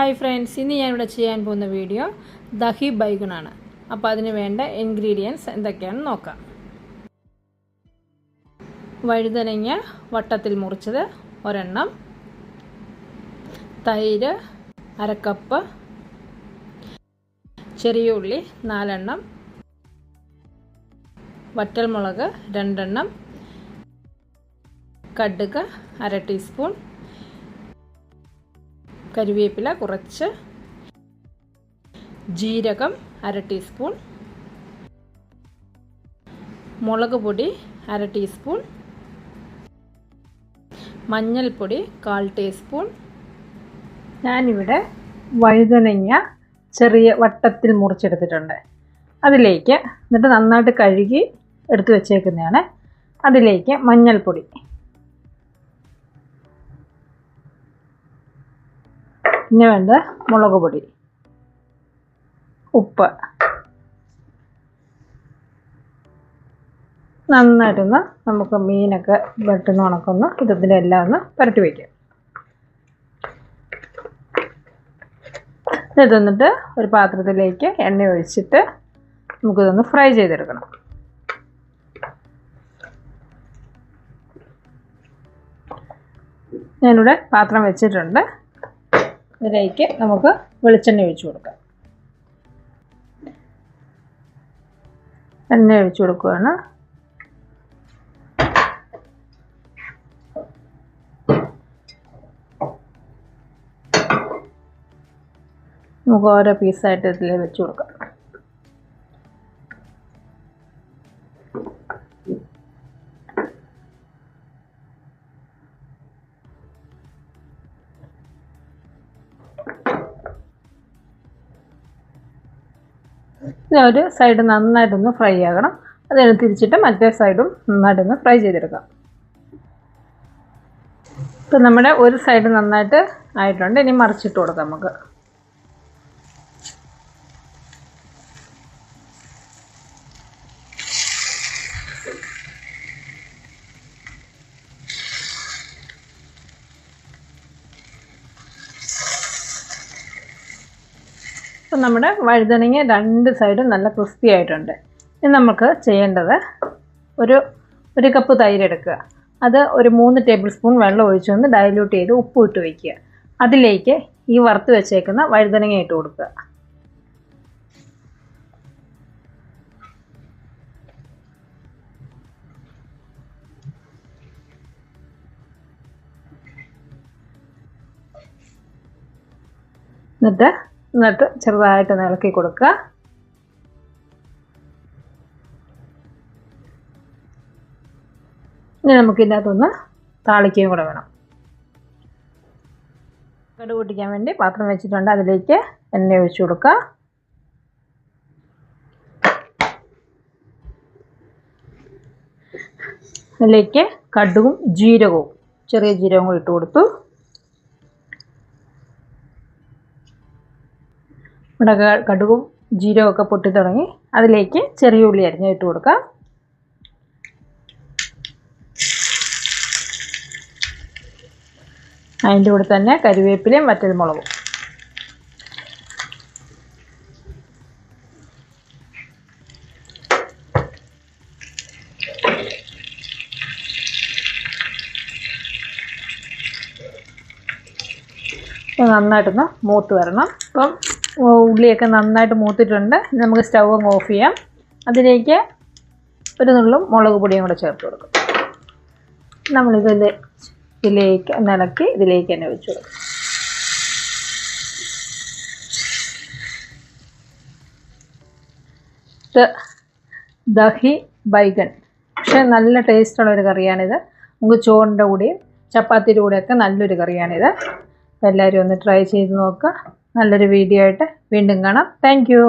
Hi friends, ഇന്ന് ഞാനിവിടെ ചെയ്യാൻ പോകുന്ന വീഡിയോ ദഹി ബൈഗണാണ്. അപ്പോൾ അതിന് വേണ്ട ഇൻഗ്രീഡിയൻസ് എന്തൊക്കെയാണെന്ന് നോക്കാം. വഴുതനങ്ങ വട്ടത്തിൽ മുറിച്ചത് ഒരെണ്ണം, തൈര് അരക്കപ്പ്, ചെറിയ ഉള്ളി 4 എണ്ണം, വറ്റൽമുളക് 2 എണ്ണം, കടുക് 1/2 ടീസ്പൂൺ, കരിവേപ്പില കുറച്ച്, ജീരകം 1/2 ടീസ്പൂൺ, മുളക് പൊടി 1/2 ടീസ്പൂൺ, മഞ്ഞൾപ്പൊടി 1/4 ടീസ്പൂൺ. ഞാനിവിടെ വഴുതനങ്ങ ചെറിയ വട്ടത്തിൽ മുറിച്ചെടുത്തിട്ടുണ്ട്. അതിലേക്ക് എന്നിട്ട് നന്നായിട്ട് കഴുകി എടുത്തു വച്ചേക്കുന്നതാണ്. അതിലേക്ക് മഞ്ഞൾപ്പൊടി, പിന്നെ വേണ്ട മുളക് പൊടി, ഉപ്പ്, നന്നായിട്ടൊന്ന് നമുക്ക് മീനൊക്കെ വെട്ടുന്ന കണക്കൊന്ന് ഇതിലെല്ലാം ഒന്ന് പുരട്ടി വയ്ക്കാം. ഇത് എന്നിട്ട് ഒരു പാത്രത്തിലേക്ക് എണ്ണ ഒഴിച്ചിട്ട് നമുക്കിതൊന്ന് ഫ്രൈ ചെയ്തെടുക്കണം. ഞാനിവിടെ പാത്രം വെച്ചിട്ടുണ്ട്. ഇതിലേക്ക് നമുക്ക് വെളിച്ചെണ്ണ ഒഴിച്ചു കൊടുക്കാം. എണ്ണ ഒഴിച്ചു കൊടുക്കുകയാണ്. നമുക്ക് ഓരോ പീസായിട്ട് ഇതിൽ വെച്ച് കൊടുക്കാം. ഒരു സൈഡ് നന്നായിട്ടൊന്ന് ഫ്രൈ ആകണം. അതിന് തിരിച്ചിട്ട് മറ്റേ സൈഡും നന്നായിട്ടൊന്ന് ഫ്രൈ ചെയ്തെടുക്കാം. ഇപ്പം നമ്മുടെ ഒരു സൈഡ് നന്നായിട്ട് ആയിട്ടുണ്ട്. ഇനി മറിച്ചിട്ട് കൊടുക്കാം നമുക്ക്. ഇപ്പം നമ്മുടെ വഴുതനങ്ങ 2 സൈഡും നല്ല ക്രിസ്പി ആയിട്ടുണ്ട്. ഇനി നമുക്ക് ചെയ്യേണ്ടത് ഒരു കപ്പ് തൈര് എടുക്കുക. അത് ഒരു 3 ടേബിൾ സ്പൂൺ വെള്ളം ഒഴിച്ചൊന്ന് ഡൈല്യൂട്ട് ചെയ്ത് ഉപ്പ് ഇട്ട് വയ്ക്കുക. അതിലേക്ക് ഈ വറുത്ത് വെച്ചേക്കുന്ന വഴുതനങ്ങ ഇട്ട് കൊടുക്കുക. എന്നിട്ട് ചെറുതായിട്ട് ഇളക്കി കൊടുക്കുക. ഇനി നമുക്കിതിനകത്തൊന്ന് താളിക്കുകയും കൂടെ വേണം. കടുക് പൊട്ടിക്കാൻ വേണ്ടി പാത്രം വെച്ചിട്ടുണ്ട്. അതിലേക്ക് എണ്ണ ഒഴിച്ചു കൊടുക്കുക. അതിലേക്ക് കടുകും ജീരകവും, ചെറിയ ജീരകവും കൂടി ഇട്ട് കൊടുത്തു. ഇവിടെ കടുകും ജീരകമൊക്കെ പൊട്ടി തുടങ്ങി. അതിലേക്ക് ചെറിയ ഉള്ളി അരിഞ്ഞ് ഇട്ട് കൊടുക്കാം. അതിൻ്റെ കൂടെ തന്നെ കരിവേപ്പിലയും വറ്റൽമുളകും. നന്നായിട്ടൊന്ന് മൂത്ത് വരണം. ഇപ്പം ഉള്ളിയൊക്കെ നന്നായിട്ട് മൂത്തിട്ടുണ്ട്. നമുക്ക് സ്റ്റൗ അങ്ങ് ഓഫ് ചെയ്യാം. അതിലേക്ക് ഒരു നുള്ളും മുളക് പൊടിയും കൂടെ ചേർത്ത് കൊടുക്കും. ഇതിലേക്ക് ഇളക്കി ഇതിലേക്ക് തന്നെ വെച്ച് കൊടുക്കും. ഇത് ദഹി ബൈഗൺ, പക്ഷേ നല്ല ടേസ്റ്റുള്ളൊരു കറിയാണിത്. നമുക്ക് ചോറിൻ്റെ കൂടെയും ചപ്പാത്തിയുടെ കൂടെയൊക്കെ നല്ലൊരു കറിയാണിത്. അപ്പോൾ എല്ലാവരും ഒന്ന് ട്രൈ ചെയ്ത് നോക്കുക. നല്ലൊരു വീഡിയോ ആയിട്ട് വീണ്ടും കാണാം. Thank you.